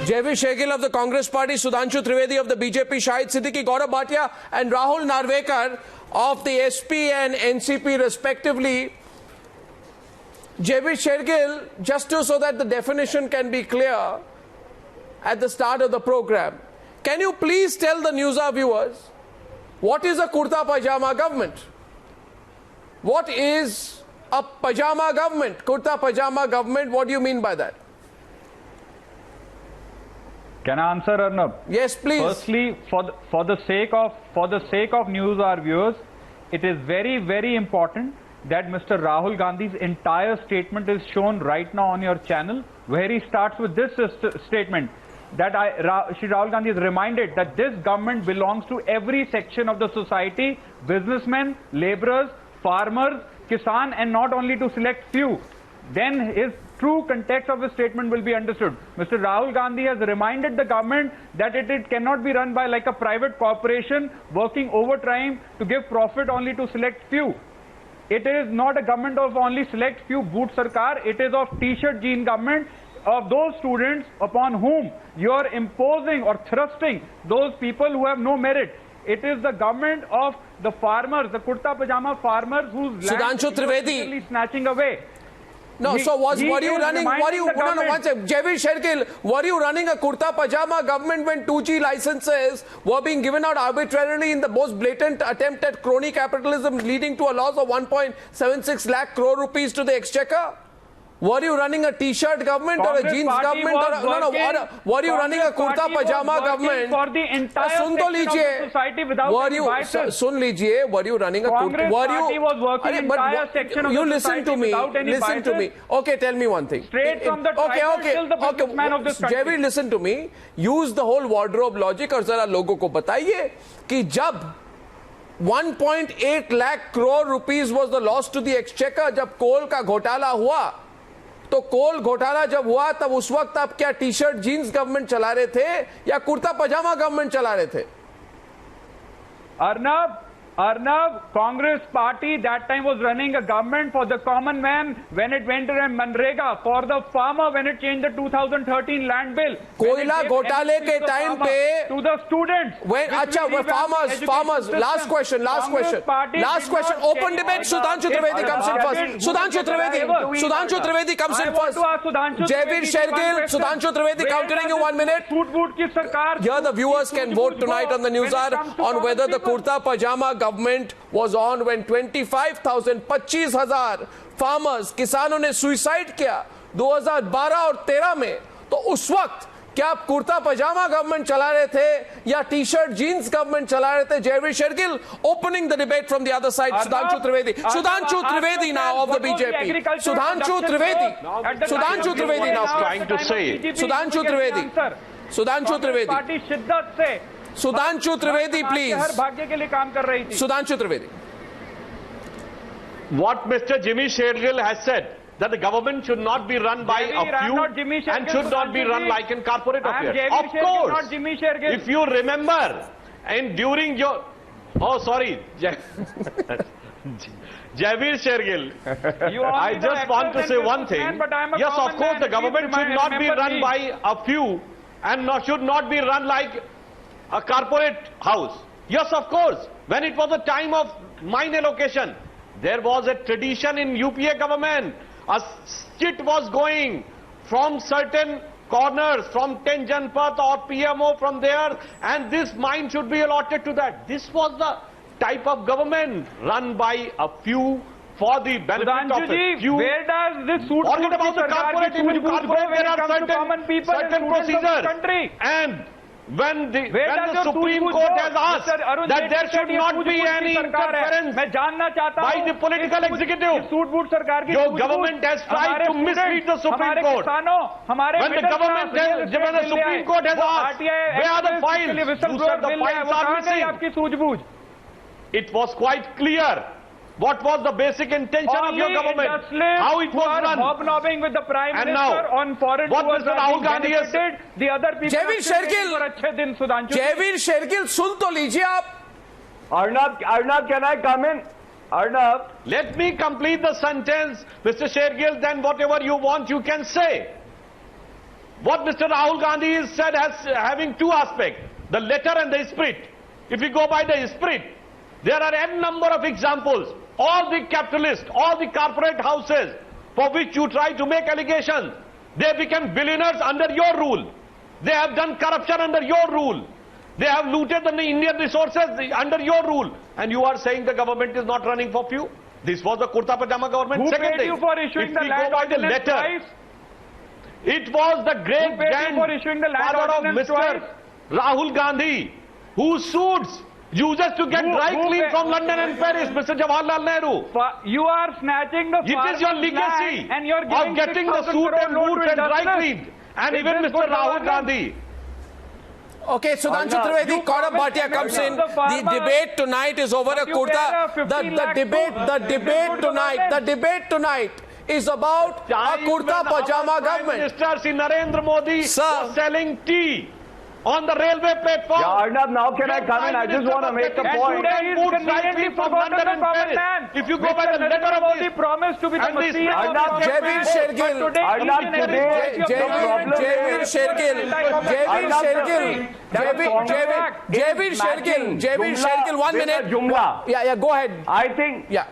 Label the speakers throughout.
Speaker 1: Jaiveer Shergill of the Congress Party, Sudhanshu Trivedi of the BJP, Shahid Siddiqui, Gaurav Bhatia and Rahul Narvekar of the SP and NCP respectively. Jaiveer Shergill, just so that the definition can be clear at the start of the program, can you please tell the Newshour viewers what is a kurta pajama government? What is a pajama government? Kurta pajama government, what do you mean by that?
Speaker 2: Can I answer, Arnab?
Speaker 1: Yes, please.
Speaker 2: Firstly, for the sake of Newshour viewers, it is very, very important that Mr. Rahul Gandhi's entire statement is shown right now on your channel, where he starts with this statement that Shri Rahul Gandhi is reminded that this government belongs to every section of the society, businessmen, laborers, farmers, kisan, and not only to select few. Then his true context of his statement will be understood. Mr. Rahul Gandhi has reminded the government that it cannot be run by like a private corporation working overtime to give profit only to select few. It is not a government of only select few boot sarkar. It is of t-shirt jean government of those students upon whom you are imposing or thrusting those people who have no merit. It is the government of the farmers, the kurta pajama farmers whose land is snatching away.
Speaker 1: No, so were you running Jaiveer Shergill, were you running a kurta pajama government when 2G licenses were being given out arbitrarily in the most blatant attempt at crony capitalism, leading to a loss of 1.76 lakh crore rupees to the exchequer? Were you running a t-shirt government or a jeans government? Were you running a kurta pajama government?
Speaker 2: For the entire section of the society without any biases.
Speaker 1: Were you running a
Speaker 2: Congress party was working entire section of the society without any biases.
Speaker 1: Listen to me. Okay, tell me one thing.
Speaker 2: Straight from the tribal till the businessman of this country.
Speaker 1: Jaiveer, listen to me. Use the whole wardrobe logic और जरा लोगों को बताइए कि जब 1.8 lakh crore rupees was the loss to the exchequer जब कोल का घोटाला हुआ, तो कोल घोटाला जब हुआ तब उस वक्त आप क्या टी शर्ट जीन्स गवर्नमेंट चला रहे थे या कुर्ता पजामा गवर्नमेंट चला रहे थे?
Speaker 2: Arnab, Congress party that time was running a government for the common man when it went in Manrega, for the farmer when it changed the 2013 land bill.
Speaker 1: कोयला घोटाले के टाइम पे
Speaker 2: to the students.
Speaker 1: Farmers. Last question. Open debate. Sudhanshu Trivedi comes in first. Sudhanshu Trivedi comes in first. Jaiveer Shergill, Sudhanshu Trivedi countering you 1 minute. Here the viewers can vote tonight on the Newshour on whether the kurta pajama government was on when 25,000 farmers, किसानों ने suicide किया 2012 और 13 में, तो उस वक्त क्या आप कुर्ता पजामा गवर्नमेंट चला रहे थे या टी शर्ट जीन्स गवर्नमेंट चला रहे थे? Jaiveer Shergill opening the debate from the other side. Sudhanshu Trivedi now of the BJP. Sudhanshu Trivedi now
Speaker 3: trying to say.
Speaker 1: Sudhanshu Trivedi, please. Sudhanshu Trivedi.
Speaker 3: What Mr. Jimmy Shergill has said, that the government should not be run by a few and should not be run like in corporate affairs. Of course, if you remember, and during your... Oh, sorry. Jaiveer Shergill, I just want to say one thing. Yes, of course, the government should not be run by a few and should not be run like a corporate house. Yes, of course. When it was a time of mine allocation, there was a tradition in UPA government. A skit was going from certain corners, from 10 Janpath or PMO from there, and this mine should be allotted to that. This was the type of government run by a few for the benefit of a few.
Speaker 2: Where does this suit
Speaker 3: forget about the corporate? In corporate there are certain procedures. And when the Supreme Court has asked that there should not be any interference by the political executive, your government has tried to mislead the Supreme Court. When the Supreme Court has asked, where are the files? You said the files are missing. It was quite clear what was the basic intention of your government, how it was run.
Speaker 2: Hobnobbing with the Prime
Speaker 3: and
Speaker 2: Minister
Speaker 3: now,
Speaker 2: on foreign
Speaker 3: what
Speaker 2: tours
Speaker 3: Mr. Rahul Gandhi has said,
Speaker 2: the other people
Speaker 1: Jaiveer Shergill, सुन तो लीजिए आप.
Speaker 4: Arnab, can I come in? Arnab.
Speaker 3: Let me complete the sentence, Mr. Shergill, then whatever you want you can say. what Mr. Rahul Gandhi has said has having two aspects, the letter and the spirit. If you go by the spirit, there are n number of examples. All the capitalists, all the corporate houses for which you try to make allegations, they became billionaires under your rule. They have done corruption under your rule. They have looted the Indian resources under your rule. And you are saying the government is not running for few? This was the Kurta Pajama government.
Speaker 2: Who
Speaker 3: Second
Speaker 2: paid
Speaker 3: thing,
Speaker 2: you for issuing the
Speaker 3: if we
Speaker 2: land
Speaker 3: go by the
Speaker 2: ordinance
Speaker 3: letter,
Speaker 2: twice?
Speaker 3: it was the great
Speaker 2: for issuing the land
Speaker 3: grandfather of
Speaker 2: ordinance
Speaker 3: Mr.
Speaker 2: twice?
Speaker 3: Rahul Gandhi, who suits users to get dry clean from London and Paris, Mr. Jawaharlal Nehru.
Speaker 2: You are snatching the
Speaker 3: It is your legacy
Speaker 2: and you're
Speaker 3: of getting the suit and boots and dry cleaned. And even Mr. Rahul Gandhi.
Speaker 1: Okay, Sudhanshu Trivedi, Gaurav Bhatia comes in. The debate tonight is over a kurta. The debate tonight is about a kurta pajama government.
Speaker 3: Minister Sri Narendra Modi was selling tea on the railway platform.
Speaker 4: Yeah, Arnab, now can I come in? I just want to make a point.
Speaker 3: If you go by the letter of this,
Speaker 2: promise to be the
Speaker 1: Jaiveer Shergill, Jaiveer Shergill, 1 minute. Yeah, go ahead.
Speaker 4: I think.
Speaker 1: Yeah.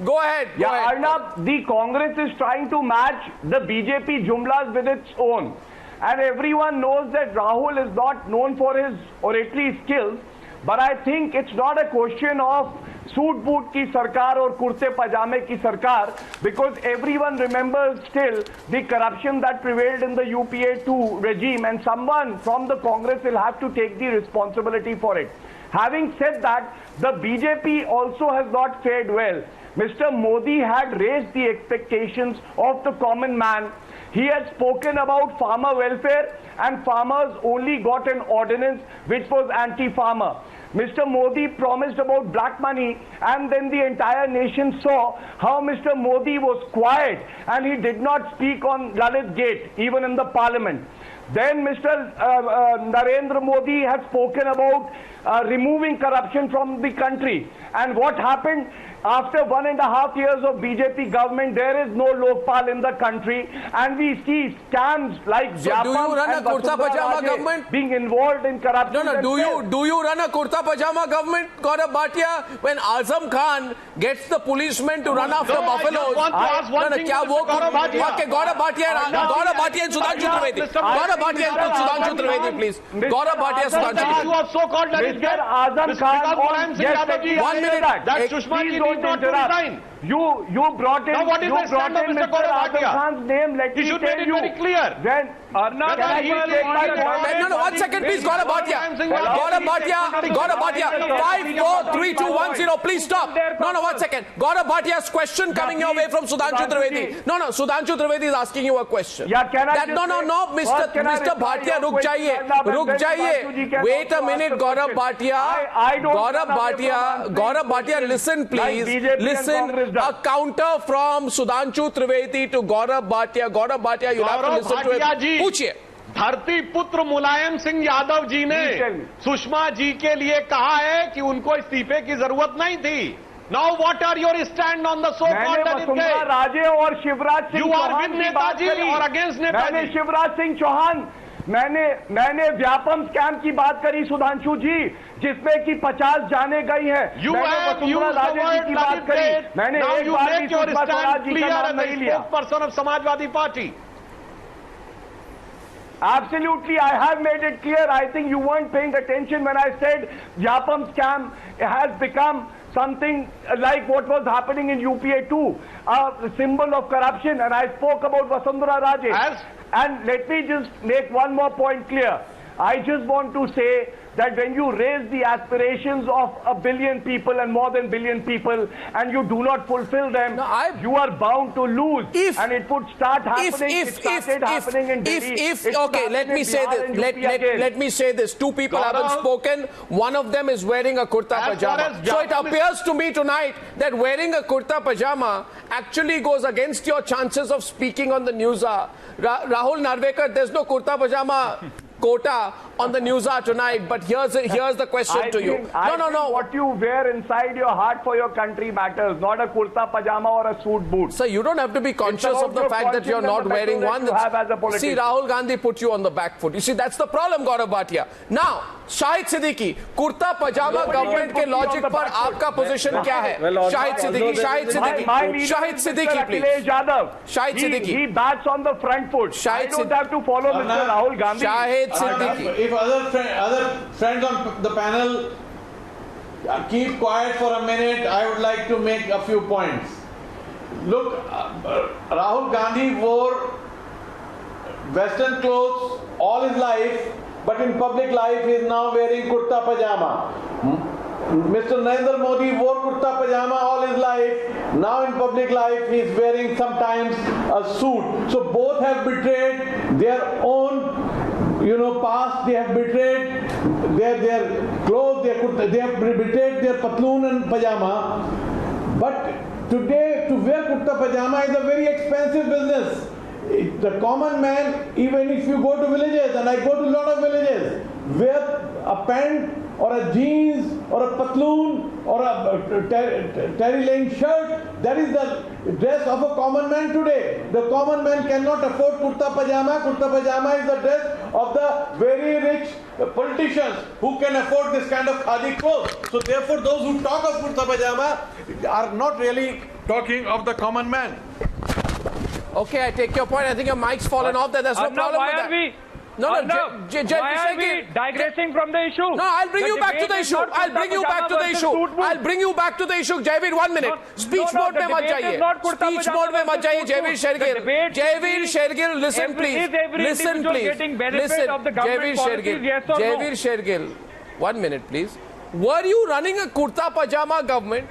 Speaker 1: Go ahead.
Speaker 4: Arnab, the Congress is trying to match the BJP jumlas with its own. And everyone knows that Rahul is not known for his oratory skills. But I think it's not a question of suit boot ki sarkar or kurte pajame ki sarkar, because everyone remembers still the corruption that prevailed in the UPA 2 regime, and someone from the Congress will have to take the responsibility for it. Having said that, the BJP also has not fared well. Mr. Modi had raised the expectations of the common man. He had spoken about farmer welfare, and farmers only got an ordinance which was anti-farmer. Mr. Modi promised about black money, and then the entire nation saw how Mr. Modi was quiet and he did not speak on Lalit Gate, even in the parliament. Then Mr. Narendra Modi has spoken about removing corruption from the country. And what happened? After 1.5 years of BJP government, there is no Lokpal in the country, and we see scams like Vyapam and Vasundhara Raje being involved in corruption.
Speaker 1: Do you run a kurta pajama government, Gaurav Bhatia, when Azam Khan gets the policemen to run after buffaloes? Gaurav Bhatia and Sudhanshu Trivedi. Gaurav Bhatia and Sudhanshu Trivedi, please. Gaurav Bhatia, Sudhanshu.
Speaker 3: You have so-called
Speaker 4: Mr. Azam Khan, yes,
Speaker 3: 1 minute. That Sushma ji need not to resign.
Speaker 4: You brought in.
Speaker 3: Now what is the stand of Mr. Gaurav Bhatia?
Speaker 4: Khan's name. Let me
Speaker 3: should
Speaker 4: tell
Speaker 3: make it
Speaker 4: you.
Speaker 3: very clear.
Speaker 4: When
Speaker 2: Arnab,
Speaker 1: No, 1 second, please. Gaurav Bhatia, 5, 4, 3, 2, 1, 0. Please stop. No, 1 second. Gaurav Bhatia's question coming your way from Sudhanshu Trivedi. No, Sudhanshu Trivedi is asking you a question.
Speaker 4: Yeah, can I?
Speaker 1: No, Mr. Bhatia, ruk jaiye. Wait a minute, Gaurav Bhatia, listen, please. Listen. A counter from Sudhanshu Trivedi to Gaurav Bhatia. Gaurav Bhatia, you'll have to listen to it. पूछिए.
Speaker 3: धरती पुत्र मुलायम सिंह यादव जी ने सुषमा जी के लिए कहा है कि उनको इस्तीफे की जरूरत नहीं थी. Now what are your stand on the so-called
Speaker 4: Vasundhara Raje और शिवराज सिंह चौहान की बात करी.
Speaker 3: और अगेंस्ट नेताजी.
Speaker 4: मैंने शिवराज सिंह चौहान, मैंने व्यापम स्कैम की बात करी सुधांशु जी, जिसमें कि 50 जाने गई हैं. मैंने वसुंधरा राजे जी की बात करी. मैंने एक बार भी सुषमा स्वराज जी का नाम नहीं लिया.
Speaker 3: Person of Samajwadi party.
Speaker 4: Absolutely, I have made it clear. I think you weren't paying attention when I said Vyapam scam has become something like what was happening in UPA 2, a symbol of corruption, and I spoke about Vasundhara Raje. And let me just make one more point clear. I just want to say that when you raise the aspirations of 1 billion people and more than 1 billion people, and you do not fulfill them, you are bound to lose. And it would start happening.
Speaker 1: Okay, let me say this. Let me say this. Two people haven't spoken. One of them is wearing a kurta pajama. So it appears to me tonight that wearing a kurta pajama actually goes against your chances of speaking on the news. Rahul Narvekar, there's no kurta pajama quota on the News Hour tonight, but here's the question to you. No.
Speaker 4: What you wear inside your heart for your country matters, not a kurta pajama or a suit boot.
Speaker 1: Sir, you don't have to be conscious of the fact that you're not wearing one. See, Rahul Gandhi put you on the back foot. You see, that's the problem, Gaurav Bhatia. Now, Shahid Siddiqui, kurta pajama government के logic पर आपका position क्या है? Shahid Siddiqui, Shahid Siddiqui, please. Shahid Siddiqui.
Speaker 4: He bats on the front foot. I don't have to follow Mr. Rahul Gandhi.
Speaker 1: Shahid Siddiqui.
Speaker 5: If other friends on the panel keep quiet for a minute, I would like to make a few points. Look, Rahul Gandhi wore Western clothes all his life, but in public life he is now wearing kurta pajama. Mr. Narendra Modi wore kurta pajama all his life. Now in public life he is wearing sometimes a suit. So both have betrayed their own, past. They have betrayed their clothes. They have betrayed their patloon and pajama. But today to wear kurta pajama is a very expensive business. The common man, even if you go to villages, and I go to a lot of villages, wear a pant or a jeans or a patloon or a terry lane shirt. That is the dress of a common man today. The common man cannot afford kurta pajama. Kurta pajama is the dress of the very rich politicians who can afford this kind of khadi clothes. So therefore those who talk of kurta pajama are not really talking of the common man.
Speaker 1: Okay, I take your point. I think your mic's fallen off. There's no problem with that.
Speaker 2: Why are we digressing from the issue?
Speaker 1: No, I'll bring you back to the issue. I'll bring you back to the issue. I'll bring you back to the issue. Jaivir, 1 minute. Speech mode में मत जाइए. Speech mode में मत जाइए. Jaivir Shergill, listen please. Listen please. Listen. Jaivir Shergill, 1 minute please. Were you running a kurta pajama government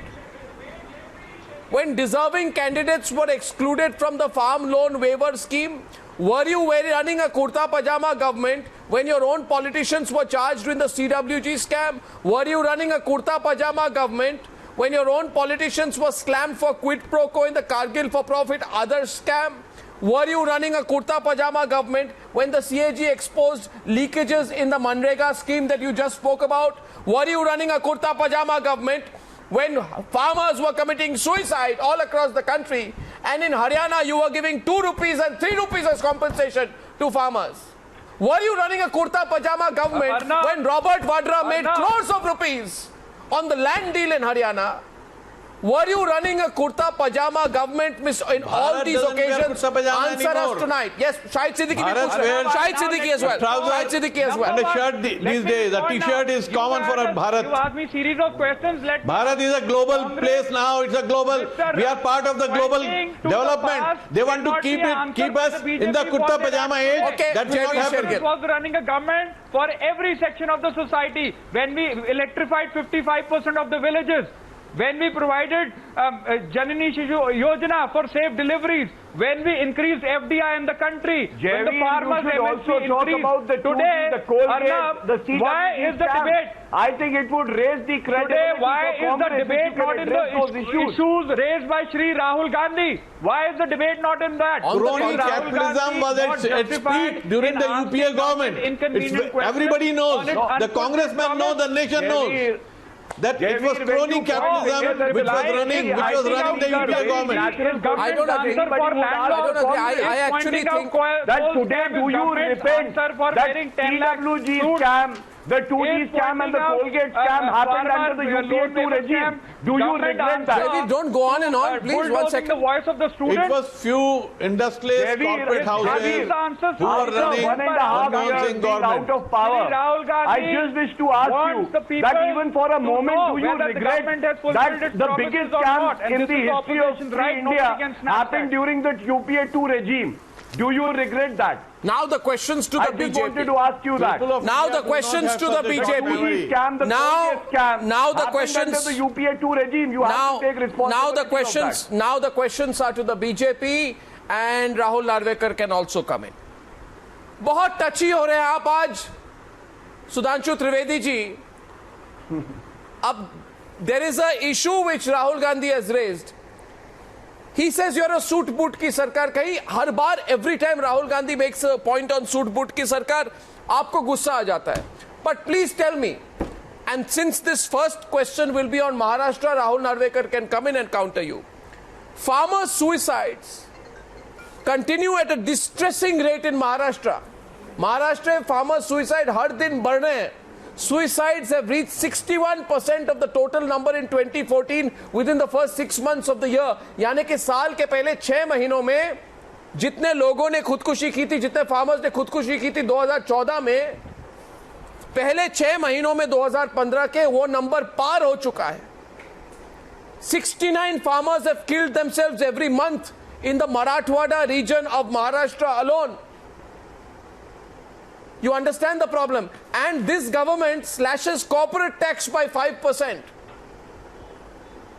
Speaker 1: when deserving candidates were excluded from the farm loan waiver scheme? Were you running a kurta pajama government when your own politicians were charged with the CWG scam? Were you running a kurta pajama government when your own politicians were slammed for quid pro quo in the Kargil for profit others scam? Were you running a kurta pajama government when the CAG exposed leakages in the Manrega scheme that you just spoke about? Were you running a kurta pajama government when farmers were committing suicide all across the country, and in Haryana you were giving 2 rupees and 3 rupees as compensation to farmers? Were you running a kurta pajama government when Robert Vadra made crores of rupees on the land deal in Haryana? Were you running a kurta pajama government in all these occasions? Answer us tonight. Yes, Shahid Siddiqui Shahid Siddiqui as well. Shahid Siddiqui as well.
Speaker 5: And a shirt these days, a t-shirt is common for a Bharat.
Speaker 2: You asked me series of questions.
Speaker 5: Bharat is a global place now. It's a global. We are part of the global development. They want to keep us in the kurta pajama age.
Speaker 1: Okay,
Speaker 5: that will not happen.
Speaker 2: It was running a government for every section of the society. When we electrified 55% of the villages, when we provided Janani Shishu Yojana for safe deliveries, when we increased FDI in the country, when the farmers
Speaker 4: also talk about the
Speaker 2: today,
Speaker 4: the Colgate, the CWG
Speaker 2: why is the debate?
Speaker 4: I think it would raise the credibility.
Speaker 2: Today, why is the debate not in the issues raised by Shri Rahul Gandhi? Why is the debate not in that?
Speaker 5: Crony capitalism was at its peak during the UPA government. Everybody knows. The congressmen know, the nation knows. That it was crony capitalism which was running the UPA government.
Speaker 1: I don't agree. I actually think
Speaker 4: that today do you repent that CWG scam, the 2G scam and the Colgate scam happened under the UPA 2 regime? Do you regret that?
Speaker 1: Javi, don't go on and on, please. 1 second.
Speaker 2: The voice of the student.
Speaker 5: It was few industrialist corporate houses who were running
Speaker 4: 1.5 years out of power. I just wish to ask you that even for a moment do you regret that the biggest scam in the history of free India happened during the UPA 2 regime? Do you regret that?
Speaker 1: Now the questions to the BJP.
Speaker 4: I just wanted to ask you that.
Speaker 1: Now the questions to the BJP. Now the questions
Speaker 4: under the UPA 2 regime. You have to take responsibility.
Speaker 1: Now the questions are to the BJP, and Rahul Narvekar can also come in. बहुत टची हो रहे हैं आप आज, सुधांशु त्रिवेदी जी. अब there is a issue which Rahul Gandhi has raised. He says you're a suit boot ki sarkar. Kahi har baar, every time Rahul Gandhi makes a point on suit boot ki sarkar, आपको गुस्सा आ जाता है. But please tell me, and since this first question will be on Maharashtra, Rahul Narvekar can come in and counter you. Farmer suicides continue at a distressing rate in Maharashtra. Maharashtra farmer suicide हर दिन बढ़ रहे हैं. Suicides have reached 61% of the total number in 2014 within the first 6 months of the year. यानी कि साल के पहले 6 महीनों में जितने लोगों ने खुदकुशी की थी, जितने फार्मर्स ने खुदकुशी की थी 2014 में, पहले 6 महीनों में 2015 के वो नंबर पार हो चुका है. 69 farmers have killed themselves every month in the Marathwada region of Maharashtra alone. You understand the problem? And this government slashes corporate tax by 5%.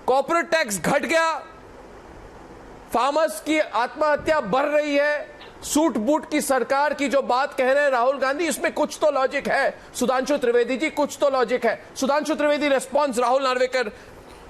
Speaker 1: Corporate tax घट गया, फार्मर्स की आत्महत्या बढ़ रही है. सूट बूट की सरकार की जो बात कह रहे हैं राहुल गांधी, इसमें कुछ तो लॉजिक है. सुधांशु त्रिवेदी जी, कुछ तो लॉजिक है. Sudhanshu Trivedi response, Rahul Narvekar.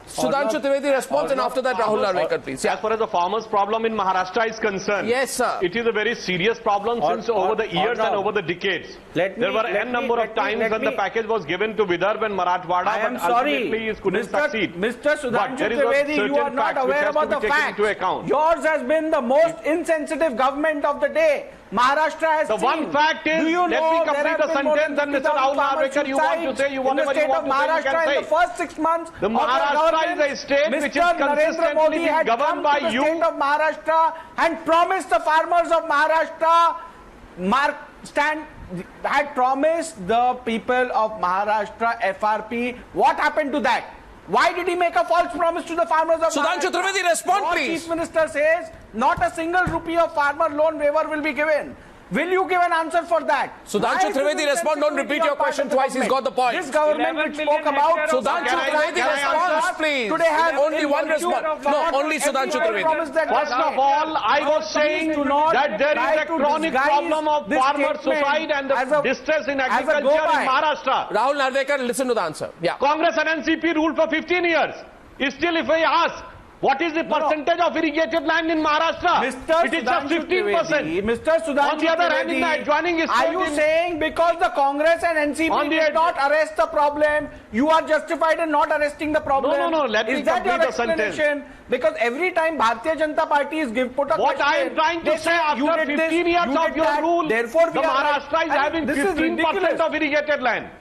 Speaker 1: Sudhanshu Trivedi response, and after that Rahul Narvekar, please.
Speaker 3: As far as the farmers' problem in Maharashtra is concerned,
Speaker 1: yes, sir,
Speaker 3: it is a very serious problem since over the years and over the decades. There were n number of times when the package was given to Vidarbha and Marathwada, but ultimately it couldn't succeed.
Speaker 6: Mr. Sudhanshu Trivedi, you are not aware about the fact. Yours has been the most insensitive government of the day. Maharashtra has
Speaker 3: the one fact is, let me complete the sentence, and Mr. Rahul Narvekar, you want to say, you whatever you want to say, you can say.
Speaker 6: In the first 6 months,
Speaker 3: the Maharashtra is a state which is consistently being governed by you.
Speaker 6: State of Maharashtra and promised the farmers of Maharashtra, had promised the people of Maharashtra FRP. What happened to that? Why did he make a false promise to the farmers of
Speaker 1: Sudhanshu Trivedi, respond,
Speaker 6: Your
Speaker 1: please.
Speaker 6: Chief Minister says not a single rupee of farmer loan waiver will be given. Will you give an answer for that?
Speaker 1: Sudhanshu Trivedi, respond. Don't repeat your question twice. He's got the point.
Speaker 6: This government which spoke about
Speaker 1: Sudhanshu Trivedi, response, please.
Speaker 6: Today has
Speaker 1: only one response. No, only Sudhanshu Trivedi.
Speaker 3: First of all, I was saying that there is a chronic problem of farmer suicide and the distress in agriculture in Maharashtra.
Speaker 1: Rahul Narvekar, listen to the answer. Yeah.
Speaker 3: Congress and NCP ruled for 15 years. Still, if I ask, what is the percentage of irrigated land in Maharashtra? It is just 15%.
Speaker 6: Mr. Sudhanshu
Speaker 3: On the other hand, in the adjoining state,
Speaker 6: are you saying because the Congress and NCP did not arrest the problem, you are justified in not arresting the problem?
Speaker 3: No, let me complete the sentence.
Speaker 6: Because every time Bharatiya Janata Party is put a
Speaker 3: what I am trying to say, after 15 years of your rule,
Speaker 6: therefore
Speaker 3: the Maharashtra is having 15% of irrigated land.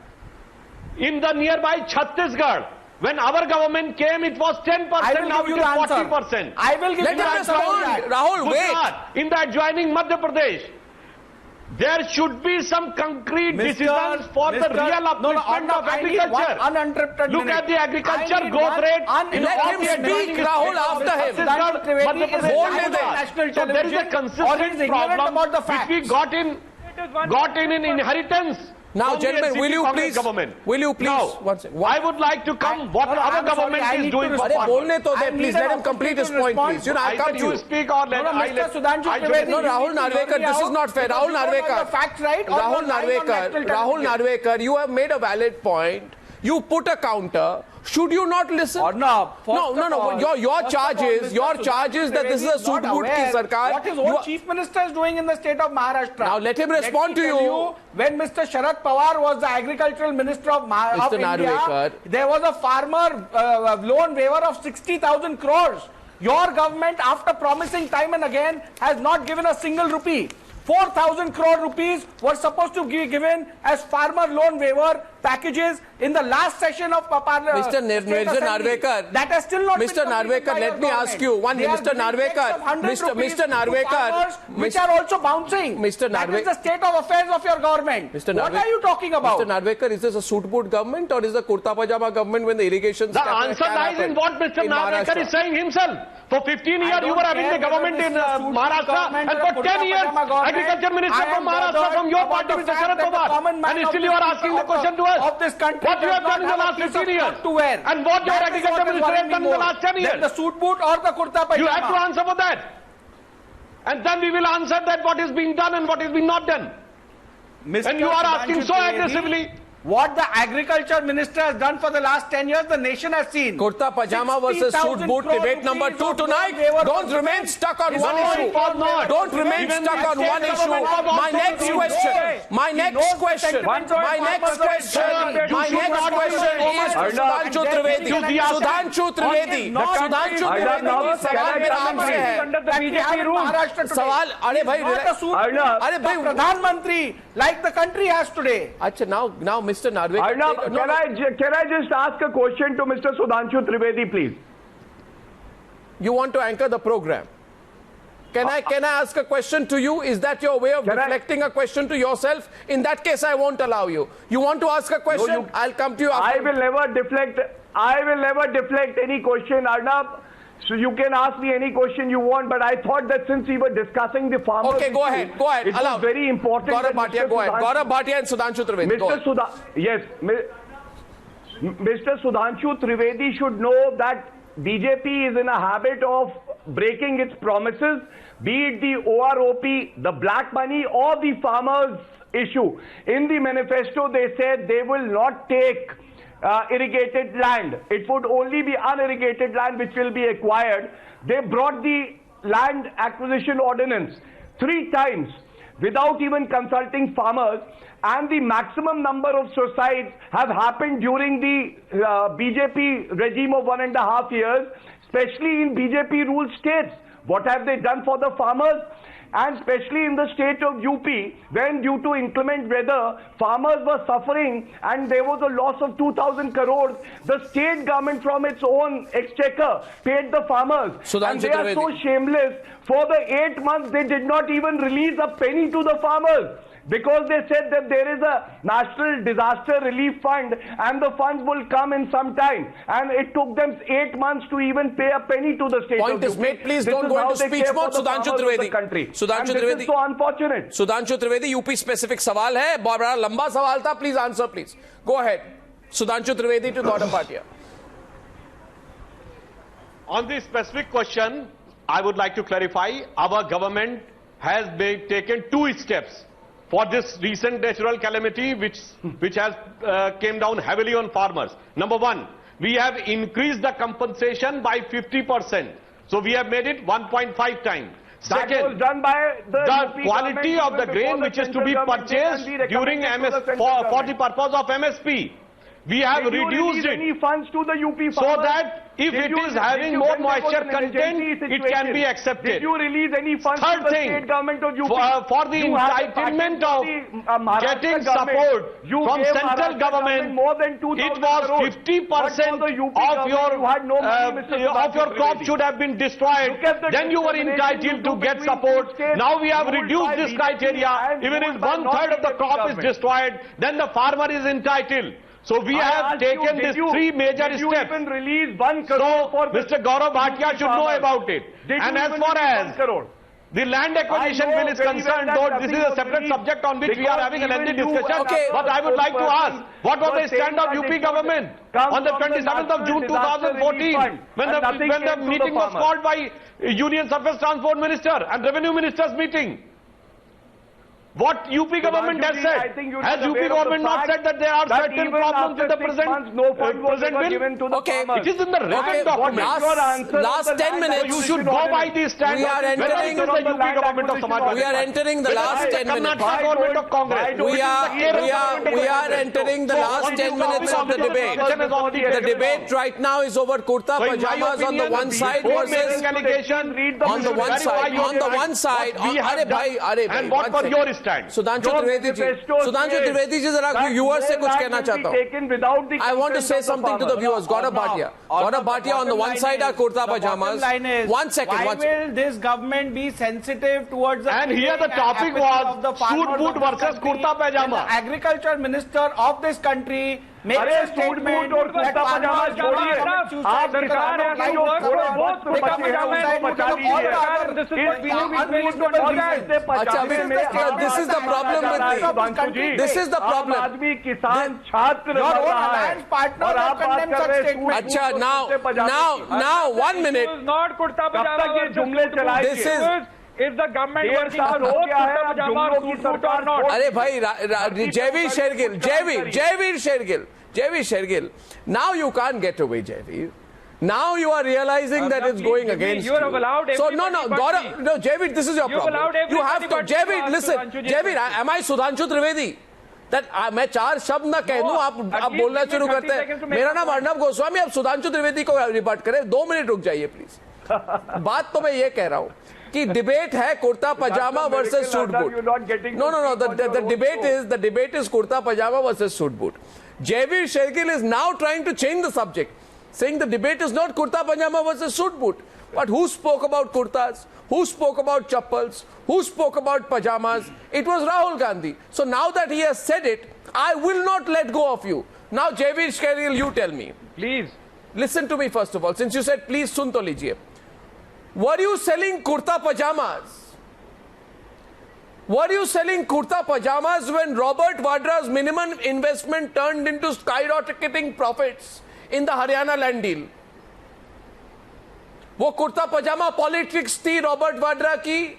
Speaker 3: In the nearby Chhattisgarh, when our government came, it was 10%, now it is 40%.
Speaker 6: I will give you
Speaker 1: the answer. Rahul, wait.
Speaker 3: In the adjoining Madhya Pradesh, there should be some concrete decisions for the real upliftment of agriculture. Look at the agriculture growth rate.
Speaker 1: Let him speak, Rahul, after him.
Speaker 3: So there is a consistent problem which we got in inheritance.
Speaker 1: Now, gentlemen, will you please?
Speaker 3: Now, I would like to come. What our government is doing for farmers.
Speaker 1: Please let him complete his point, please. You know, I'll come to you.
Speaker 3: You speak or let
Speaker 1: No, Rahul Narvekar, this is not fair. Rahul Narvekar, Rahul Narvekar, you have made a valid point. You put a counter. Should you not listen?
Speaker 6: No.
Speaker 1: Your charge is that this is a suit boot ki sarkar.
Speaker 6: What his own chief minister is doing in the state of Maharashtra.
Speaker 1: Now let him respond to you.
Speaker 6: When Mr. Sharad Pawar was the agricultural minister of India, there was a farmer loan waiver of 60,000 crores. Your government, after promising time and again, has not given a single rupee. 4,000 crore rupees were supposed to be given as farmer loan waiver packages in the last session of Parliament.
Speaker 1: Mr. Narvekar,
Speaker 6: that has still not
Speaker 1: Mr.
Speaker 6: been
Speaker 1: Narvekar, let me ask you one thing. Mr. Narvekar,
Speaker 6: which are also bouncing.
Speaker 1: Mr. Narvekar,
Speaker 6: that is the state of affairs of your government. What are you talking about?
Speaker 1: Mr. Narvekar, is this a suit boot government or is it a kurta pajama government when the irrigation?
Speaker 3: The answer lies in what Mr. Narvekar is saying himself. For 15 years, you were having the government in Maharashtra, and for 10 years, agriculture minister from Maharashtra from your party, Mr. Sharad Pawar, and still you are asking the question to us.
Speaker 6: Of this country,
Speaker 3: what you have done in the last 15 years, and what your agriculture minister has done in the last 10 years.
Speaker 6: The suit boot or the kurta pajama.
Speaker 3: You have to answer for that. And then we will answer that what is being done and what is being not done. And you are asking so aggressively.
Speaker 6: what the agriculture minister has done for the last 10 years, the nation has seen.
Speaker 1: Kurta pajama versus suit boot debate number 2 tonight. Don't remain stuck on one issue. Don't remain stuck on one issue. My next question. My next question is Sudhanshu Trivedi. Sudhanshu Trivedi. सवाल मेरा आपसे है. सवाल अरे भाई
Speaker 6: प्रधानमंत्री like the country has today.
Speaker 1: अच्छा, now Mr. Narvekar.
Speaker 4: Arnab, can I just ask a question to Mr. Sudhanshu Trivedi, please?
Speaker 1: You want to anchor the program? Can I ask a question to you? Is that your way of deflecting a question to yourself? In that case, I won't allow you. You want to ask a question?
Speaker 4: No,
Speaker 1: I'll come to you after.
Speaker 4: I will never deflect any question, Arnab. So you can ask me any question you want, but I thought that since we were discussing the farmers,
Speaker 1: okay, go ahead.
Speaker 4: It was very important.
Speaker 1: Gaurav Bhatia, go ahead. Gaurav Bhatia and Sudhanshu Trivedi.
Speaker 4: Mr. Sudhanshu Trivedi should know that BJP is in a habit of breaking its promises, be it the OROP, the black money, or the farmers issue. In the manifesto, they said they will not take irrigated land. It would only be unirrigated land which will be acquired. They brought the land acquisition ordinance 3 times without even consulting farmers, and the maximum number of suicides have happened during the BJP regime of 1.5 years, especially in BJP ruled states. What have they done for the farmers? And especially in the state of UP, when due to inclement weather, farmers were suffering and there was a loss of 2,000 crores, the state government from its own exchequer paid the farmers. And they are so shameless. For the 8 months, they did not even release a penny to the farmers, because they said that there is a national disaster relief fund and the funds will come in some time. And it took them 8 months to even pay a penny to the state.
Speaker 1: Point is made. Please don't go into speech mode. Sudhanshu Trivedi.
Speaker 4: Sudhanshu Trivedi. This is so unfortunate.
Speaker 1: Sudhanshu Trivedi, UP specific सवाल है, बहुत बड़ा लंबा सवाल था. Please answer, please. Go ahead. Sudhanshu Trivedi to Gaurav Bhatia.
Speaker 3: On this specific question, I would like to clarify. Our government has taken 2 steps for this recent natural calamity which has came down heavily on farmers. Number 1, we have increased the compensation by 50%. So we have made it 1.5 times. Second,
Speaker 4: that was done by
Speaker 3: the quality of the grain which is to be purchased during for the purpose of MSP. We have reduced it
Speaker 4: any funds to the UP farmers?
Speaker 3: So that if it is having more moisture content, it can be accepted.
Speaker 4: Did you release any funds
Speaker 3: Third
Speaker 4: to the
Speaker 3: thing,
Speaker 4: state government of UP?
Speaker 3: For the entitlement of getting support from central government, it was 50% of your crop should have been destroyed. Then you were entitled to get support. Now we have reduced this criteria. Even if 1/3 of the crop is destroyed, then the farmer is entitled. So we have taken these 3 major steps.
Speaker 4: Did you even release 1 crore for
Speaker 3: Mr. Gaurav Bhatia should know about it. And as far as the land acquisition bill is concerned, though this is a separate subject on which we are having a lengthy discussion, but I would like to ask, what was the stand of UP government on the 27th of June 2014 when the meeting was called by Union Surface Transport Minister and Revenue Minister's meeting? What UP government has said? Has UP government not said that there are certain problems in the present bill?
Speaker 1: Okay,
Speaker 3: it is in the written document.
Speaker 1: Last 10 minutes.
Speaker 3: You should go by the stand.
Speaker 1: We are entering the
Speaker 3: UP government of Samajwadi.
Speaker 1: We are entering the last 10 minutes.
Speaker 3: Karnataka government of Congress.
Speaker 1: We are entering the last 10 minutes of the debate. The debate right now is over kurta pajamas on the one side versus on the one side. On the one side.
Speaker 3: And what for your stand?
Speaker 1: Sudhanshu Trivedi ji जरा viewers से कुछ कहना चाहता हूँ. I want to say something to the viewers. Gaurav Bhatia on the one side are kurta pajamas. One second.
Speaker 6: Why will this government be sensitive towards the
Speaker 3: and here the topic was suit boot versus kurta pajama.
Speaker 6: The agriculture minister of this country makes a statement
Speaker 4: और कुर्ता पजामा छोड़िए. आप सरकार है जो kurta pajama है बचा लीजिए.
Speaker 1: This is the problem with me. This is the problem.
Speaker 4: आदमी किसान छात्र
Speaker 6: और आप बात कर रहे हैं.
Speaker 1: अच्छा, now 1 minute.
Speaker 2: Not kurta pajama.
Speaker 4: जुमले चलाइए.
Speaker 2: Is the government
Speaker 4: डेढ़
Speaker 2: working
Speaker 4: साल हो
Speaker 2: towards
Speaker 4: गया है,
Speaker 2: kurta
Speaker 4: अब
Speaker 2: pajama or
Speaker 4: जुमलों की
Speaker 2: suit boot
Speaker 4: सरकार
Speaker 2: or not?
Speaker 1: अरे भाई Jaiveer Shergill, Jayveer Shergill, now you can't get away, Jayveer. Now you are realizing that it's going against
Speaker 2: you. You have allowed
Speaker 1: So no,
Speaker 2: everybody
Speaker 1: Gaurav, no, Jayveer, this is your
Speaker 2: You've
Speaker 1: problem.
Speaker 2: allowed
Speaker 1: You have to,
Speaker 2: everybody
Speaker 1: Jayveer,
Speaker 2: but
Speaker 1: listen,
Speaker 2: Sudhanshu ji.
Speaker 1: Jayveer, am I Sudhanshu Trivedi? That मैं चार शब्द ना कह दूं, आप बोलना शुरू करते हैं. मेरा नाम अर्णव गोस्वामी, आप सुधांशु त्रिवेदी को रिबट करें. 2 मिनट रुक जाइए प्लीज. बात तो मैं ये कह रहा हूं कि डिबेट है kurta pajama versus suit boot. No, the debate is kurta pajama versus suit boot. Jayveer Shergill is now trying to change the subject, saying the debate is not kurta pajama versus suit boot. But who spoke about kurtas? Who spoke about chappals? Who spoke about pajamas? It was Rahul Gandhi. So now that he has said it, I will not let go of you. Now Jayveer Shergill, you tell me.
Speaker 2: Please.
Speaker 1: Listen to me first of all. Since you said please sun to lijiye. Were you selling kurta pajamas? Were you selling kurta pajamas when Robert Vadra's minimum investment turned into skyrocketing profits in the Haryana land deal? वो कुर्ता पजामा politics थी Robert Vadra की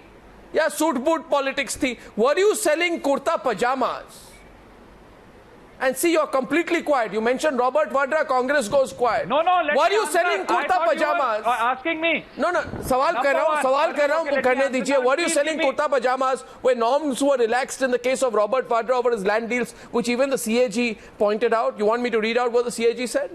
Speaker 1: या suit boot politics थी? Were you selling kurta pajamas? And see, you're completely quiet. You mentioned Robert Vadra, Congress goes quiet.
Speaker 2: No.
Speaker 1: Were you selling kurta pajamas?
Speaker 2: Asking me.
Speaker 1: No. सवाल कर रहा हूँ करने दीजिए. Were you selling kurta pajamas when norms were relaxed in the case of Robert Vadra over his land deals, which even the CAG pointed out? You want me to read out what the CAG said?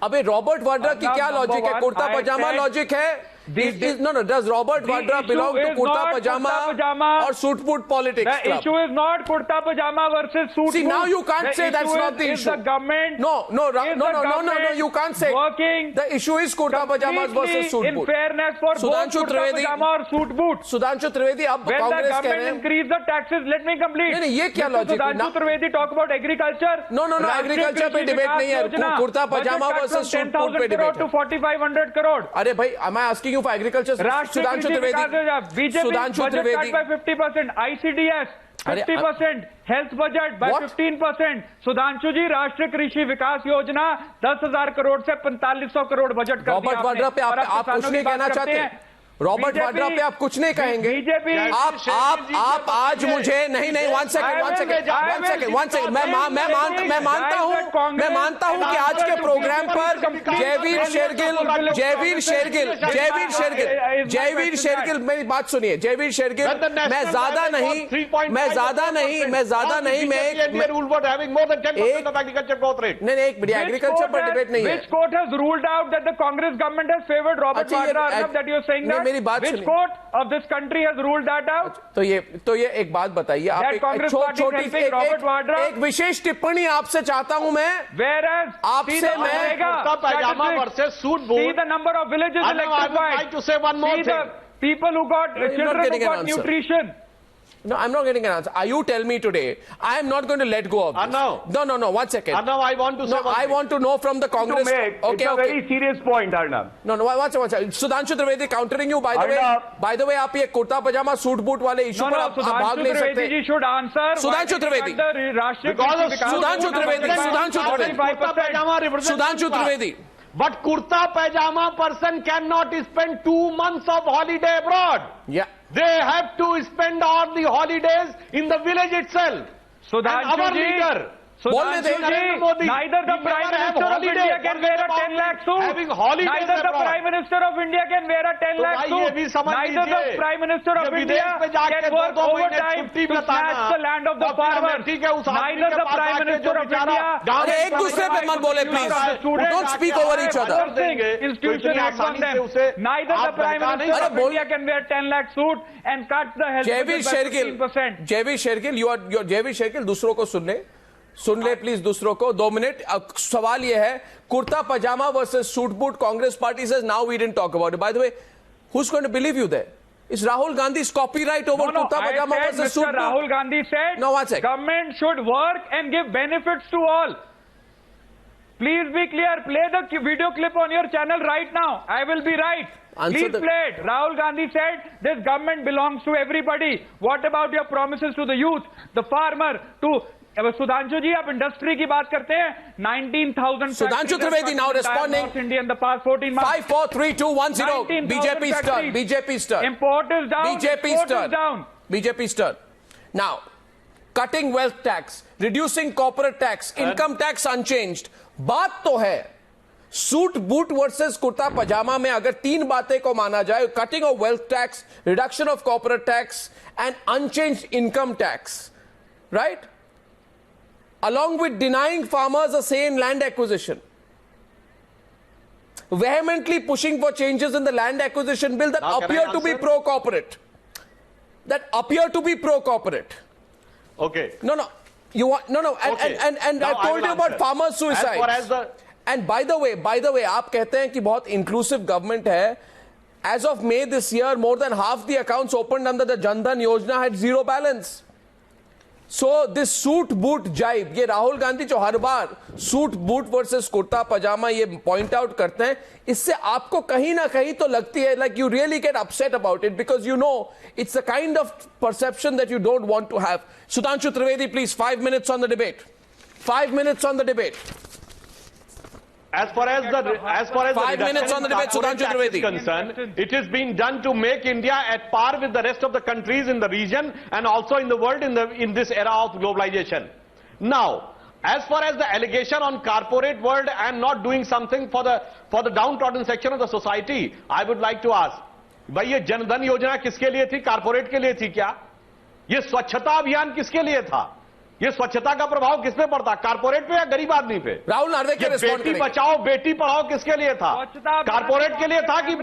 Speaker 1: अबे Robert Vadra की क्या logic है? कुर्ता पजामा logic है? No. Does Robert Vadra belong to kurta pajama or suit boot politics?
Speaker 2: The issue is not kurta pajama versus suit boot.
Speaker 1: See, now you can't say that's not the issue.
Speaker 2: The government.
Speaker 1: No. You can't say.
Speaker 2: Working.
Speaker 1: The issue is kurta pajamas versus suit boot.
Speaker 2: In fairness for both kurta pajama or suit boot.
Speaker 1: Sudhanshu Trivedi, अब
Speaker 2: When
Speaker 1: Congress
Speaker 2: the
Speaker 1: कह रहे
Speaker 2: government
Speaker 1: हैं.
Speaker 2: increase the taxes, let me complete.
Speaker 1: नहीं, ये क्या logic है?
Speaker 2: Sudhanshu Trivedi talk about agriculture.
Speaker 1: No. Agriculture पे debate नहीं है. kurta pajama versus suit boot पे debate है.
Speaker 2: to 4,500 crore.
Speaker 1: अरे भाई, am I asking you for agriculture? Sudhanshu Trivedi.
Speaker 2: BJP budget cut by 50%. ICDS 50%. Health budget by 15%. Sudhanshu ji, Rashtriya Krishi विकास योजना 10,000 करोड़ से 4500 crore budget कर दिया.
Speaker 1: रॉबर्ट वाड्रा पे आप कुछ नहीं कहना चाहते? रॉबर्ट वाड्रा पे आप कुछ नहीं कहेंगे?
Speaker 2: बीजेपी
Speaker 1: आप आज मुझे नहीं 1 सेकंड मैं मानता हूं कि आज के प्रोग्राम पर जयवीर शेरगिल मेरी बात सुनिए. जयवीर शेरगिल, मैं ज्यादा नहीं एक मिनट, एग्रीकल्चर पर डिबेट नहीं है.
Speaker 2: Which court has ruled out that the Congress government has favored Robert Vadra? That you're saying that?
Speaker 1: मेरी बात
Speaker 2: Which court of this country has ruled that out?
Speaker 1: तो ये एक बात बताइए. आप एक विशेष टिप्पणी आपसे चाहता हूं मैं.
Speaker 2: Whereas
Speaker 1: आपसे मैं
Speaker 3: kurta pajama versus suit boot.
Speaker 2: See the number of villages
Speaker 3: I would
Speaker 2: electrified.
Speaker 3: like to say one more
Speaker 2: See
Speaker 3: thing.
Speaker 2: the people who got children who got nutrition.
Speaker 1: No, I'm not getting an answer. You tell me today. I am not going to let go of this.
Speaker 3: Arnav.
Speaker 1: No. 1 second.
Speaker 3: Arnav, I want to say one
Speaker 1: I
Speaker 3: thing.
Speaker 1: want to know from the Congress.
Speaker 4: It's a very serious point, Arnav.
Speaker 1: No. 1 second. Sudhanshu Trivedi countering you. By the way, आप ये कुर्ता पजामा suit boot वाले issue पर आप भाग नहीं सकते.
Speaker 2: Sudhanshu Trivedi should answer.
Speaker 1: Sudhanshu Trivedi. Sudhanshu Trivedi.
Speaker 3: But kurta pajama person cannot spend 2 months of holiday abroad.
Speaker 1: Yeah.
Speaker 3: They have to spend all the holidays in the village itself.
Speaker 2: Sudhanshu ji, neither the Prime Minister of India can wear a 10 lakh suit. Neither the Prime Minister of India can wear a 10 lakh suit. Neither the Prime Minister of India can work overtime to snatch the land of the farmers. Neither the Prime Minister of India.
Speaker 1: एक दूसरे पे मत बोले please. Don't speak over each other.
Speaker 2: Institution acts on them. Neither the Prime Minister of India can wear 10 lakh suit and cut the health budget by 15%.
Speaker 1: Jayveer Shergill, दूसरों को सुन ले please दूसरों को. 2 मिनट. सवाल यह है, kurta pajama versus suit boot. Congress party says now we didn't talk about it. By the way, who's going to believe you there? Is Rahul Gandhi's copyright over kurta pajama versus suit boot?
Speaker 2: Rahul Gandhi said government should work and give benefits to all. Please be clear. Play the video clip on your channel right now. I will be right. Please play it. Rahul Gandhi said this government belongs to everybody. What about your promises to the youth, the farmer, to Sudhanshu ji, आप industry की बात करते हैं, 19,000.
Speaker 1: Sudhanshu Trivedi now responding.
Speaker 2: North India in the past 14 months.
Speaker 1: 5, 4, 3, 2, 1, 0. BJP's turn. BJP's turn.
Speaker 2: Import is down.
Speaker 1: BJP's
Speaker 2: Import
Speaker 1: turn.
Speaker 2: is down.
Speaker 1: BJP's turn. Now, cutting wealth tax, reducing corporate tax, income tax unchanged. बात तो है suit boot versus kurta पजामा में अगर तीन बातें को माना जाए, cutting of wealth tax, reduction of corporate tax and unchanged income tax, right? Along with denying farmers a say in land acquisition, vehemently pushing for changes in the land acquisition bill that appear to be pro-corporate.
Speaker 3: Okay.
Speaker 1: No. You want no.
Speaker 3: Okay.
Speaker 1: And I told you about farmers' suicides. And by the way, आप कहते हैं कि बहुत inclusive government है. As of May this year, more than half the accounts opened under the Jan Dhan Yojana had zero balance. So this suit boot jibe, ये राहुल गांधी जो हर बार suit boot versus kurta पजामा ये point out करते हैं, इससे आपको कहीं ना कहीं तो लगती है like you really get upset about it because you know it's a kind of perception that you don't want to have. Sudhanshu Trivedi, please, 5 minutes on the debate. 5 minutes on the debate.
Speaker 3: As far as the
Speaker 1: 5 minutes on the debate, Sudhanshu Trivedi.
Speaker 3: concerned, it is being done to make India at par with the rest of the countries in the region and also in the world in this era of globalization. Now, as far as the allegation on corporate world and not doing something for the downtrodden section of the society, I would like to ask, भाई ये जनधन योजना किसके लिए थी? Corporate के लिए थी क्या? ये स्वच्छता अभियान किसके लिए था? ये स्वच्छता का प्रभाव किस पे पड़ता? कारपोरेट पे या गरीब आदमी पे?
Speaker 1: राहुल नार्वेकर रिस्पॉन्ड
Speaker 3: बेटी बचाओ बेटी पढ़ाओ किसके लिए था? कारपोरेट के लिए था कि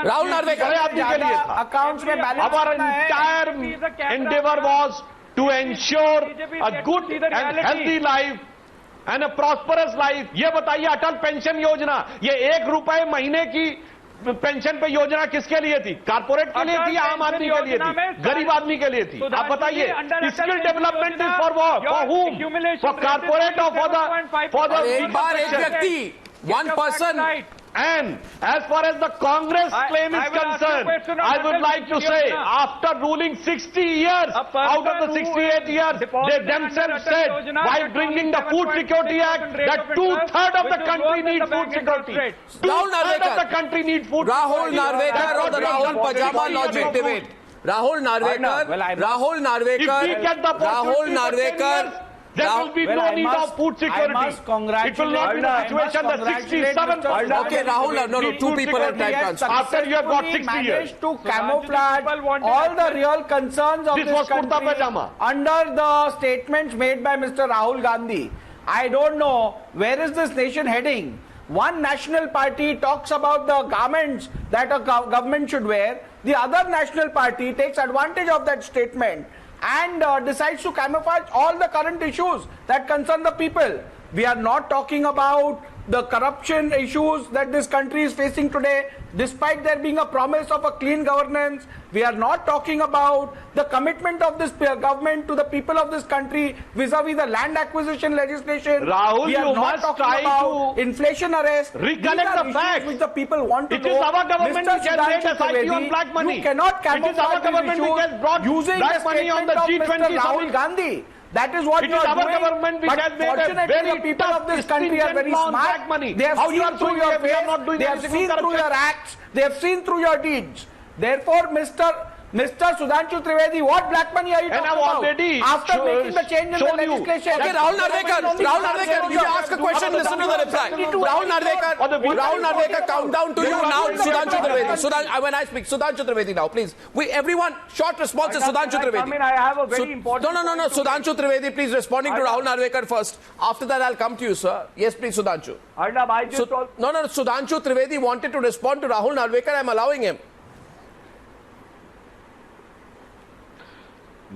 Speaker 1: राहुल नार्वेकर
Speaker 3: आदमी के लिए था?
Speaker 6: अकाउंट्स में balance
Speaker 3: Our entire endeavor was to ensure a good and healthy life and a prosperous life. ये बताइए, अटल पेंशन योजना, ये 1 रुपए महीने की पेंशन पे योजना किसके लिए थी? कारपोरेट के लिए थी या आम आदमी के लिए थी? गरीब आदमी के लिए थी? आप बताइए, skill development is for whom? For corporate और फॉर द
Speaker 1: एक बार एक व्यक्ति, one person.
Speaker 3: And as far as the Congress claim is concerned, I would like to say, after ruling 60 years, out of the 68 years, they themselves said, while bringing the Food Security Act, that 2/3 of the country needs food security. 2/3 of the country needs food security.
Speaker 1: Rahul Narvekar on the Rahul Pajama logic debate. Rahul Narvekar.
Speaker 3: There will be no need of food security. It will not be the situation that 67.
Speaker 1: Okay, Rahul, no, two people at time.
Speaker 3: After you have got 60 years.
Speaker 6: Managed to camouflage all the real concerns of this country under the statements made by Mr. Rahul Gandhi. I don't know where is this nation heading. One national party talks about the garments that a government should wear. The other national party takes advantage of that statement and decides to camouflage all the current issues that concern the people. We are not talking about the corruption issues that this country is facing today, despite there being a promise of a clean governance. We are not talking about the commitment of this government to the people of this country vis-a-vis the land acquisition legislation.
Speaker 3: Rahul,
Speaker 6: we are
Speaker 3: you
Speaker 6: not
Speaker 3: must
Speaker 6: talking
Speaker 3: try
Speaker 6: about
Speaker 3: to
Speaker 6: inflation arrest.
Speaker 3: recollect the facts
Speaker 6: which the people want to
Speaker 3: It
Speaker 6: know.
Speaker 3: is our government which has made a SIT on black money.
Speaker 6: You cannot
Speaker 3: It is our
Speaker 6: camouflage
Speaker 3: government
Speaker 6: these
Speaker 3: which has
Speaker 6: issues
Speaker 3: brought
Speaker 6: using
Speaker 3: black
Speaker 6: the
Speaker 3: money on
Speaker 6: statement
Speaker 3: the
Speaker 6: of
Speaker 3: G20
Speaker 6: Mr. Rahul
Speaker 3: summit.
Speaker 6: Gandhi. That is what
Speaker 3: It
Speaker 6: you
Speaker 3: is
Speaker 6: are
Speaker 3: our
Speaker 6: doing.
Speaker 3: government which
Speaker 6: But
Speaker 3: has made a
Speaker 6: fortunately,
Speaker 3: very
Speaker 6: the people
Speaker 3: tough
Speaker 6: of this country are very
Speaker 3: stringent law on
Speaker 6: smart.
Speaker 3: black money.
Speaker 6: They have
Speaker 3: How you
Speaker 6: seen
Speaker 3: are
Speaker 6: through
Speaker 3: doing
Speaker 6: your
Speaker 3: it, we are
Speaker 6: face.
Speaker 3: not doing
Speaker 6: They have
Speaker 3: anything
Speaker 6: seen
Speaker 3: on
Speaker 6: through
Speaker 3: corruption.
Speaker 6: your acts. They have seen through your deeds. Therefore, Mr. Sudhanshu Trivedi, what black money are you
Speaker 3: And
Speaker 6: talking
Speaker 3: I've
Speaker 6: about?
Speaker 3: already
Speaker 6: After making the change in the
Speaker 3: shown you.
Speaker 6: legislation.
Speaker 1: Okay, Rahul Narvekar, you ask a question, listen to the reply. Rahul Narvekar, count down to you now, Sudhanshu Trivedi. When I speak, Sudhanshu Trivedi now, please. Everyone, short responses, Sudhanshu Trivedi.
Speaker 4: I mean, I have a very important...
Speaker 1: No, Sudhanshu Trivedi, please, responding to Rahul Narvekar first. After that, I'll come to you, sir. Yes, please, Sudhanshu.
Speaker 4: Arnab, I just...
Speaker 1: No, Sudhanshu Trivedi wanted to respond to Rahul Narvekar. I'm allowing him.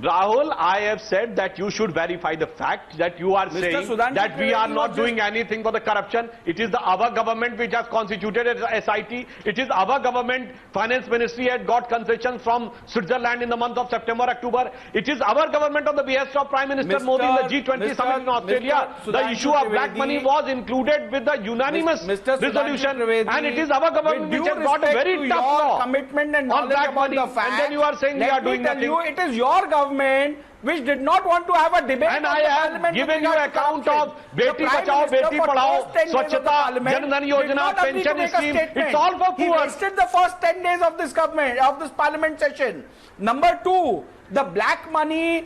Speaker 3: Rahul, I have said that you should verify the fact that you are saying that we are not doing anything for the corruption. It is our government which has constituted a SIT. It is our government, Finance Ministry had got concessions from Switzerland in the month of September, October. It is our government on the behest of Prime Minister Modi in the G20 summit in Australia. The issue of black money was included with the unanimous resolution, and it is our government which has got a very tough law
Speaker 6: commitment and
Speaker 3: on black money. And then you are saying we are doing nothing.
Speaker 6: It is your government government which did not want to have a debate.
Speaker 3: And I have given you account of Beti Bachao, Beti Padhao, Swachhata, Jan Dhan Yojana, pension scheme. It's all for poor.
Speaker 6: He wasted the first 10 days of this government, of this parliament session. Number two, the black money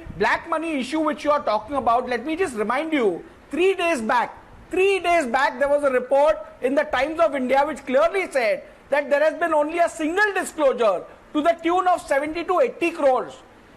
Speaker 6: issue which you are talking about. Let me just remind you, 3 days back, there was a report in the Times of India which clearly said that there has been only a single disclosure to the tune of 70 to 80 crores.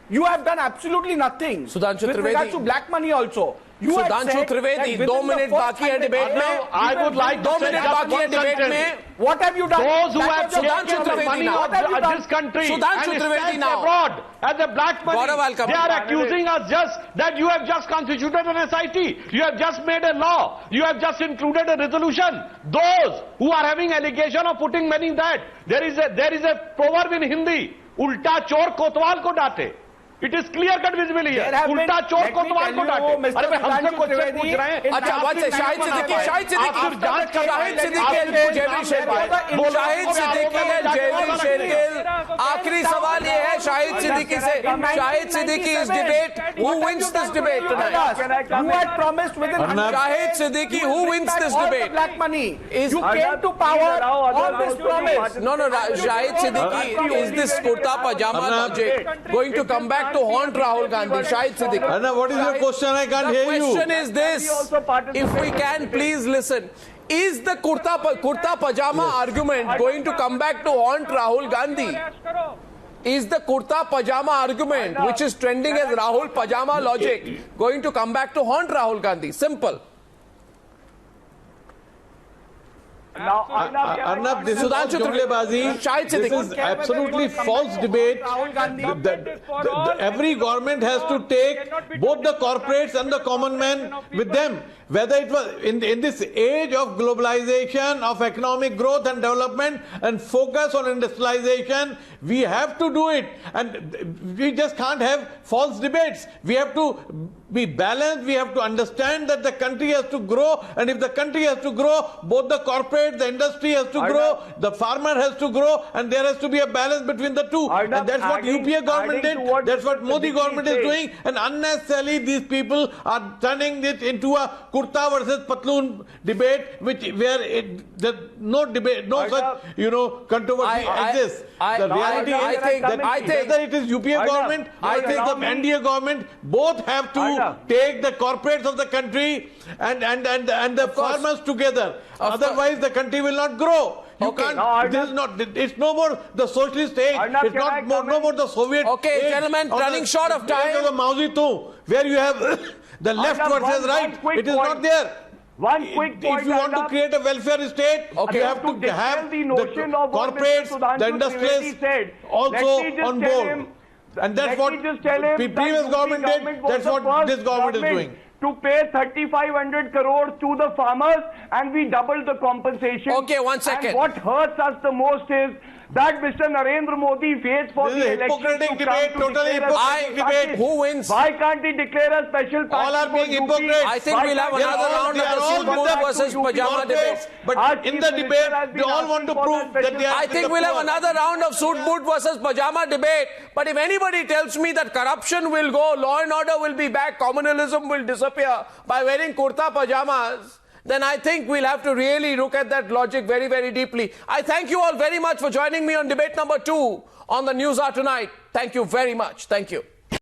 Speaker 6: You have done absolutely nothing.
Speaker 1: Sudhanshu
Speaker 6: with
Speaker 1: Trivedi.
Speaker 6: regards to black money also.
Speaker 1: Sudhanshu Trivedi, 2 minute बाकी है debate में.
Speaker 3: I would like to say just one sentence.
Speaker 6: What have you done?
Speaker 3: Those who have
Speaker 1: Sudhanshu
Speaker 3: taken the
Speaker 1: Trivedi
Speaker 3: money
Speaker 1: now.
Speaker 3: of this country
Speaker 1: Sudhanshu
Speaker 3: and
Speaker 1: Trivedi
Speaker 3: spent
Speaker 1: now.
Speaker 3: abroad as a black money,
Speaker 1: Gaurav, I'll come
Speaker 3: they are
Speaker 1: back.
Speaker 3: accusing us just that you have just constituted an SIT. You have just made a law. You have just included a resolution. Those who are having allegation of putting money in that, there is a proverb in Hindi, ulta chor kotwal ko daate. It is clear cut visibly here. उल्टा चोर कोतवाल को डांटे. अरे भाई हमसे question पूछ रहे हैं.
Speaker 1: अच्छा बात है Shahid Siddiqui and Jaiveer Shergill. आखिरी सवाल ये है शाहिद सिद्दीकी से. Shahid Siddiqui is debate. Who wins this debate tonight?
Speaker 6: You had promised within
Speaker 1: Shahid Siddiqui, who wins this debate?
Speaker 6: Black money. You came to power on this promise.
Speaker 1: No, Shahid Siddiqui, is this kurta pajama logic going to come back to haunt Rahul Gandhi? Shahid Siddiqui.
Speaker 5: Anna, what is your question? I can't hear you.
Speaker 1: The question is this, if we can please listen. Is the kurta pajama argument going to come back to haunt Rahul Gandhi? Is the kurta pajama argument, which is trending as Rahul pajama logic, going to come back to haunt Rahul Gandhi? Simple.
Speaker 5: Now, Arnab, this is all junglebazi. This is absolutely false debate. Every government has to take both the corporates and the common man with them. Whether it was in this age of globalization, of economic growth and development and focus on industrialization, we have to do it. And we just can't have false debates. We have to be balanced. We have to understand that the country has to grow. And if the country has to grow, both the corporate, the industry has to grow, the farmer has to grow, and there has to be a balance between the two. And that's what UPA government did. That's what Modi government is doing. And unnecessarily, these people are turning it into a kurta versus patloon debate, where no debate, no such controversy exists. The reality is that whether it is UPA government or it is the NDA government, both have to take the corporates of the country and the farmers together. Otherwise, the country will not grow. You can't. This is not. It's no more the socialist age. It's not no more the Soviet.
Speaker 1: Okay,
Speaker 5: age
Speaker 1: gentlemen, running short of time.
Speaker 5: The Mao Zedong, where you have the left versus right. It is not there.
Speaker 4: One quick point.
Speaker 5: If you want to create a welfare state, you have to have the corporates, the industrialists also on board. And that's what the previous government did. That's what this government is doing.
Speaker 4: To pay 3,500 crores to the farmers, and we doubled the compensation.
Speaker 1: Okay, 1 second.
Speaker 4: And what hurts us the most is that Mr. Narendra Modi waits for the election to
Speaker 5: debate, totally hypocritic debate.
Speaker 1: Who wins?
Speaker 4: Why can't he declare a special?
Speaker 5: All are being hypocrites.
Speaker 1: I think we'll have another round of the suit boot versus pajama debate.
Speaker 5: But in the debate, they all want to prove that they are.
Speaker 1: I think we'll have another round of suit boot versus pajama debate. But if anybody tells me that corruption will go, law and order will be back, communalism will disappear by wearing kurta pajamas, then I think we'll have to really look at that logic very, very deeply. I thank you all very much for joining me on debate number 2 on the News Hour tonight. Thank you very much. Thank you.